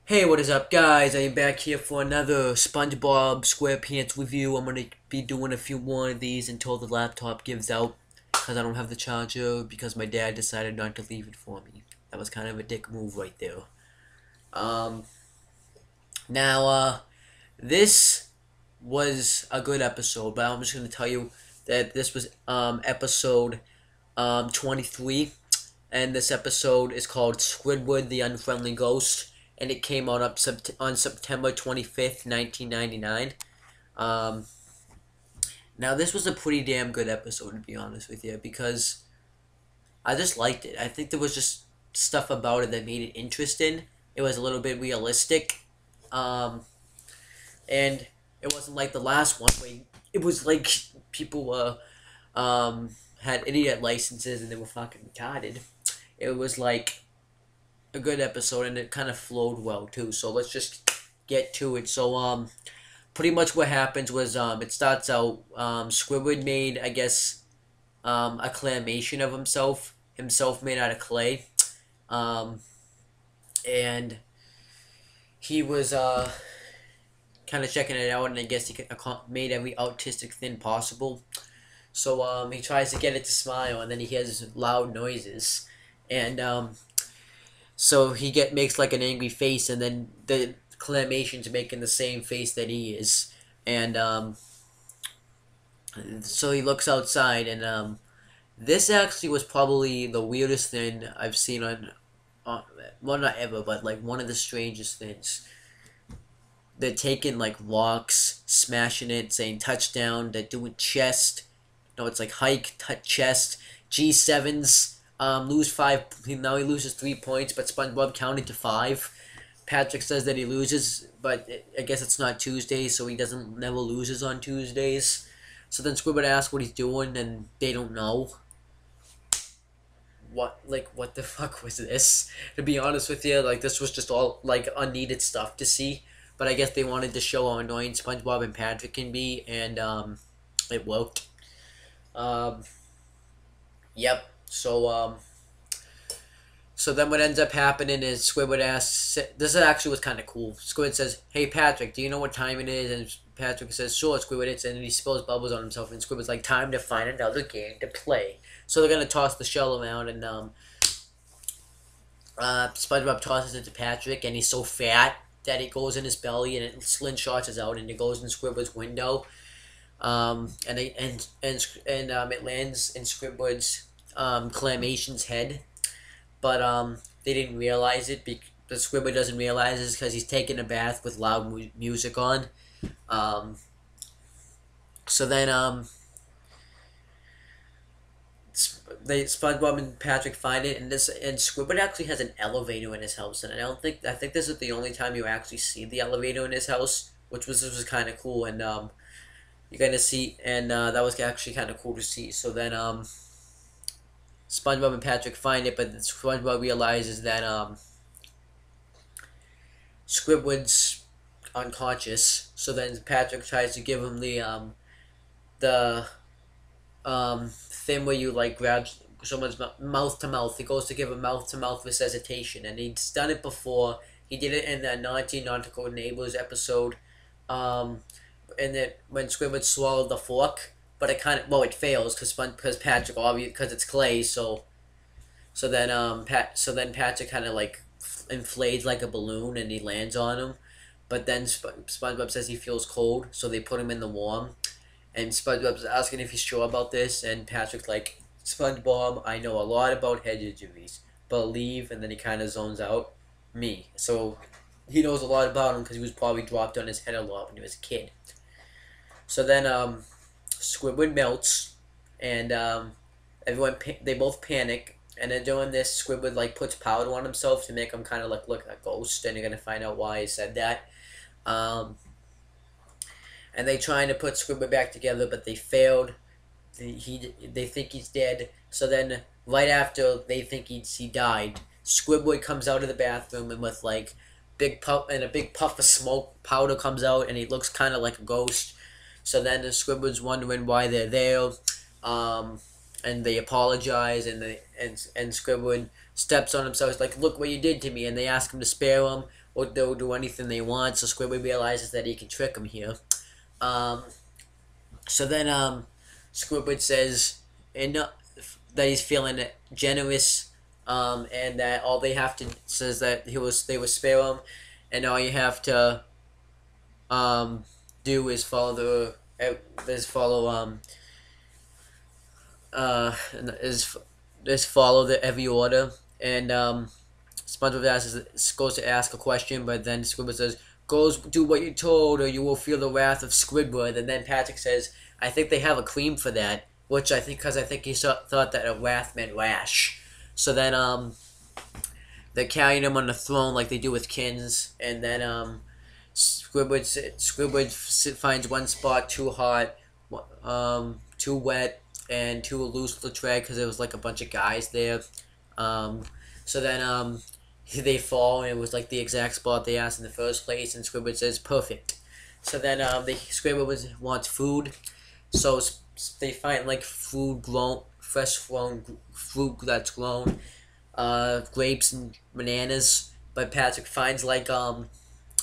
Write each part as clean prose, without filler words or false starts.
Hey, what is up, guys? I am back here for another Spongebob Squarepants review. I'm gonna be doing a few more of these until the laptop gives out because I don't have the charger because my dad decided not to leave it for me. That was kind of a dick move right there. Um, now, this was a good episode, but I'm just gonna tell you that this was episode 23, and this episode is called Squidward, the Unfriendly Ghost, and it came out on September 25th, 1999. Um, Now, this was a pretty damn good episode, to be honest with you, because I just liked it. I think there was just stuff about it that made it interesting. It was a little bit realistic, um, and it wasn't like the last one where it was like people were had idiot licenses and they were fucking retarded. It was like a good episode and it kind of flowed well too. So let's just get to it. So pretty much what happens was it starts out Squidward made, I guess, a clamation of himself made out of clay, um, and he was kind of checking it out, and I guess he made every autistic thing possible. So he tries to get it to smile, and then he hears loud noises, and so makes like an angry face, and then the clamation's making the same face that he is, and so he looks outside, and this actually was probably the weirdest thing I've seen on well, not ever, but like one of the strangest things. They're taking like rocks, smashing it, saying touchdown. They're doing chest. No, it's like hike, chest. G7s. Lose five. Now he loses 3 points, but SpongeBob counted to 5. Patrick says that he loses, but I guess it's not Tuesday, so he never loses on Tuesdays. So then Squidward asks what he's doing, and they don't know. What the fuck was this? To be honest with you, like, this was just all, like, unneeded stuff to see. But I guess they wanted to show how annoying SpongeBob and Patrick can be, and, it worked. Um, yep. So then what ends up happening is Squidward asks, this actually was kind of cool. Squidward says, "Hey Patrick, do you know what time it is?" And Patrick says, "Sure, Squidward." And he spills bubbles on himself, and Squidward's like, "Time to find another game to play." So they're gonna toss the shell around, and SpongeBob tosses it to Patrick, and he's so fat that it goes in his belly, and it slingshots us out, and it goes in Squidward's window, it lands in Squidward's Clamation's head. But they didn't realize it because Squidward doesn't realize it because he's taking a bath with loud music on. Um, so then SpongeBob and Patrick find it, and Squidward actually has an elevator in his house, and I think this is the only time you actually see the elevator in his house, this was kind of cool, and you're gonna see, and that was actually kind of cool to see. So then SpongeBob and Patrick find it, but SpongeBob realizes that Squidward's unconscious. So then Patrick tries to give him the thing where you like grab someone's mouth to mouth. He goes to give a mouth to mouth resuscitation, and he's done it before. He did it in the Naughty Nautical Neighbors episode, and that when Squidward swallowed the fork. But it it fails because Patrick because it's clay, so then Patrick kind of like inflates like a balloon and he lands on him, but then SpongeBob says he feels cold, so they put him in the warm, and SpongeBob's asking if he's sure about this, and Patrick's like, "SpongeBob, I know a lot about head injuries. Believe," and then he kind of zones out. Me, so he knows a lot about him because he was probably dropped on his head a lot when he was a kid. So then Squidward melts, and they both panic, and then doing this, Squidward like puts powder on himself to make him kind of like look like a ghost, and you're gonna find out why he said that. And they trying to put Squidward back together, but they failed. They think he's dead. So then, right after they think he died, Squidward comes out of the bathroom, and with like a big puff of smoke, powder comes out, and he looks kind of like a ghost. So then the Squidward's wondering why they're there, and and they apologize, and Squidward steps on himself. He's like, "Look what you did to me," and they ask him to spare him, or they'll do anything they want. So Squidward realizes that he can trick him here. Um, so then Squidward says that he's feeling generous, and that all they have to says that they will spare him, and all you have to do is follow every order. And SpongeBob goes to ask a question, but then Squidward says, "Go do what you're told, or you will feel the wrath of Squidward." And then Patrick says, "I think they have a cream for that," which I think he thought that a wrath meant rash. So then they're carrying him on the throne like they do with kins, and then Squidward finds one spot too hot, too wet, and too loose to tread because there was like a bunch of guys there. So then they fall, and it was like the exact spot they asked in the first place, and Squidward says perfect. So then Squidward wants food, so they find like fresh fruit that's grown, grapes and bananas. But Patrick finds like a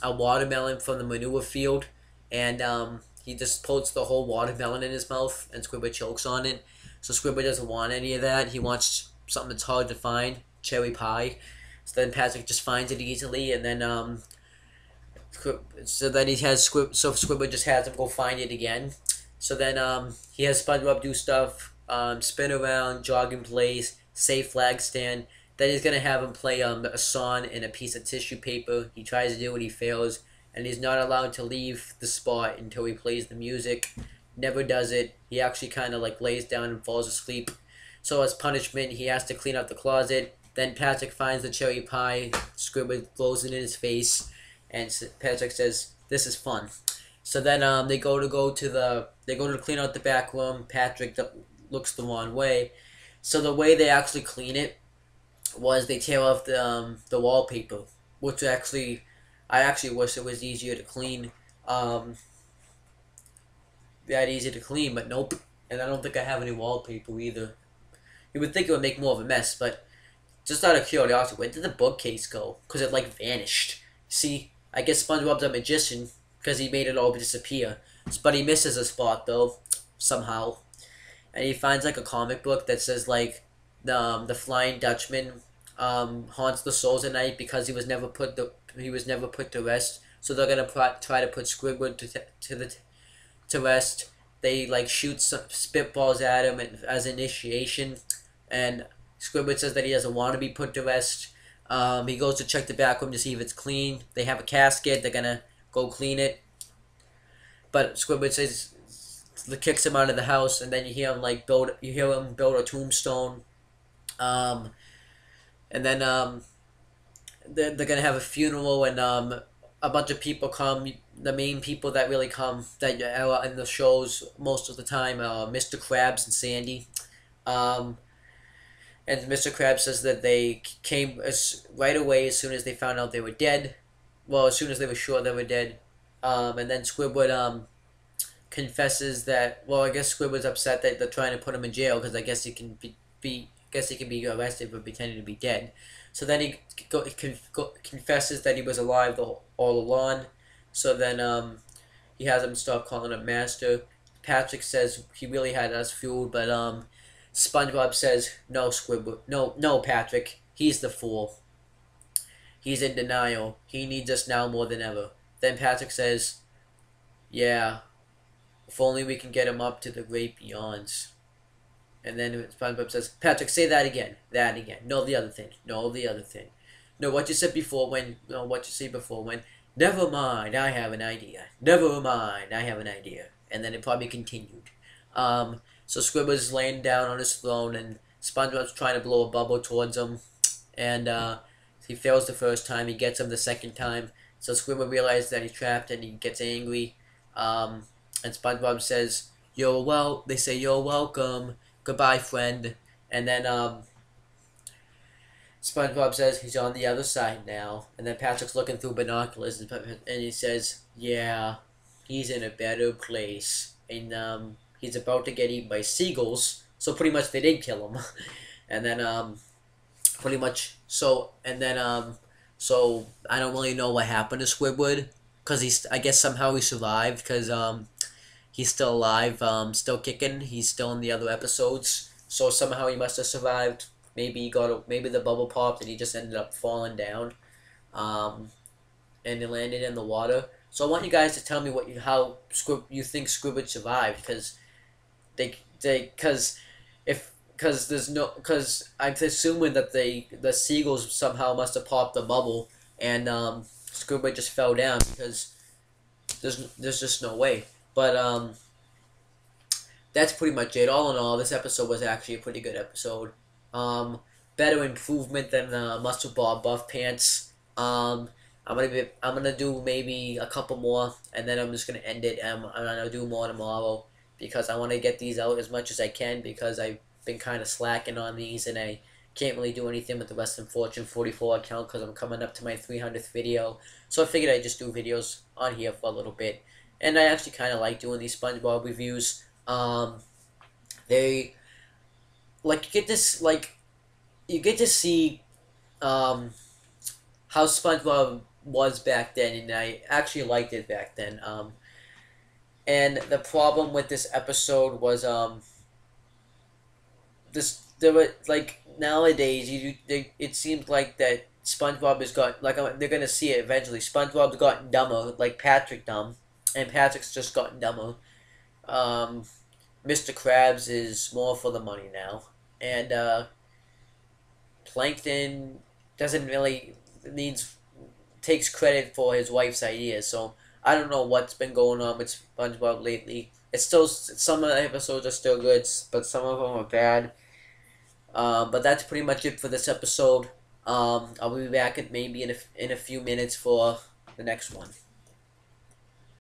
watermelon from the manure field, and he just puts the whole watermelon in his mouth, and Squidward chokes on it. So Squidward doesn't want any of that. He wants something that's hard to find, cherry pie. So then Patrick just finds it easily, and then Squidward just has him go find it again. So then he has SpongeBob do stuff, spin around, jog in place, say flag stand. Then he's gonna have him play a song in a piece of tissue paper. He tries to do it, he fails, and he's not allowed to leave the spot until he plays the music. Never does it. He actually kind of like lays down and falls asleep. So as punishment, he has to clean up the closet. Then Patrick finds the cherry pie. Squidward throws it in his face, and Patrick says, "This is fun." So then they go to clean out the back room. Patrick looks the wrong way. So the way they actually clean it was they tear off the wallpaper, which I actually wish it was easier to clean. That easy to clean, but nope. And I don't think I have any wallpaper either. You would think it would make more of a mess, but just out of curiosity, where did the bookcase go? Because it like vanished. See, I guess SpongeBob's a magician because he made it all disappear. But he misses a spot though, somehow. And he finds like a comic book that says like the Flying Dutchman haunts the souls at night because he was never put to rest. So they're gonna try to put Squidward to rest. They like shoot some spitballs at him as initiation, and Squidward says that he doesn't want to be put to rest. He goes to check the back room to see if it's clean. They have a casket. They're gonna go clean it, but Squidward says kicks him out of the house, and then you hear him build a tombstone. And then they're gonna have a funeral, and a bunch of people come. The main people that really come that are in the shows most of the time are Mr. Krabs and Sandy. And Mr. Krabs says that they came right away as soon as they found out they were dead. Well, as soon as they were sure they were dead. And then Squidward confesses that. Well, I guess Squidward's upset that they're trying to put him in jail because I guess he can be arrested for pretending to be dead. So then he confesses that he was alive all along. So then he has him stop calling him Master. Patrick says he really had us fooled, but SpongeBob says, "No, Squidward, no, Patrick, he's the fool. He's in denial. He needs us now more than ever." Then Patrick says, "Yeah, if only we can get him up to the great beyonds." And then SpongeBob says, "Patrick, say that again. That again. No, the other thing. No, the other thing. No, what you said before when... No, what you said before when... Never mind, I have an idea. Never mind, I have an idea." And then it probably continued. So Squidward's laying down on his throne, and SpongeBob's trying to blow a bubble towards him. And he fails the first time. He gets him the second time. So Squidward realizes that he's trapped, and he gets angry. And SpongeBob says, they say, "You're welcome. Goodbye, friend." And then SpongeBob says he's on the other side now. And then Patrick's looking through binoculars, and he says, "Yeah, he's in a better place." And he's about to get eaten by seagulls, So pretty much they did kill him, and then pretty much so I don't really know what happened to Squidward because I guess somehow he survived because he's still alive, still kicking. He's still in the other episodes, so somehow he must have survived. Maybe maybe the bubble popped and he just ended up falling down, um, and it landed in the water. So I want you guys to tell me how you think Squidward survived because if because I'm assuming that the seagulls somehow must have popped the bubble and Squidward just fell down because there's just no way. But that's pretty much it. All in all, this episode was actually a pretty good episode. Um, Better improvement than Muscle Bob Buff Pants. I'm gonna do maybe a couple more, and then I'm just gonna end it. I'm gonna do more tomorrow because I want to get these out as much as I can because I've been kind of slacking on these, and I can't really do anything with the Western Fortune 44 account because I'm coming up to my 300th video. So I figured I'd just do videos on here for a little bit, and I actually kind of like doing these SpongeBob reviews. They like you get to see how SpongeBob was back then, and I actually liked it back then. And the problem with this episode was there were like nowadays it seems like that SpongeBob has got like they're gonna see it eventually. SpongeBob's gotten dumber, like Patrick dumb, and Patrick's just gotten dumber. Um, Mr. Krabs is more for the money now, and Plankton doesn't really needs takes credit for his wife's ideas. So I don't know what's been going on with SpongeBob lately. It's still some of the episodes are still good, but some of them are bad. But that's pretty much it for this episode. I'll be back maybe in a few minutes for the next one.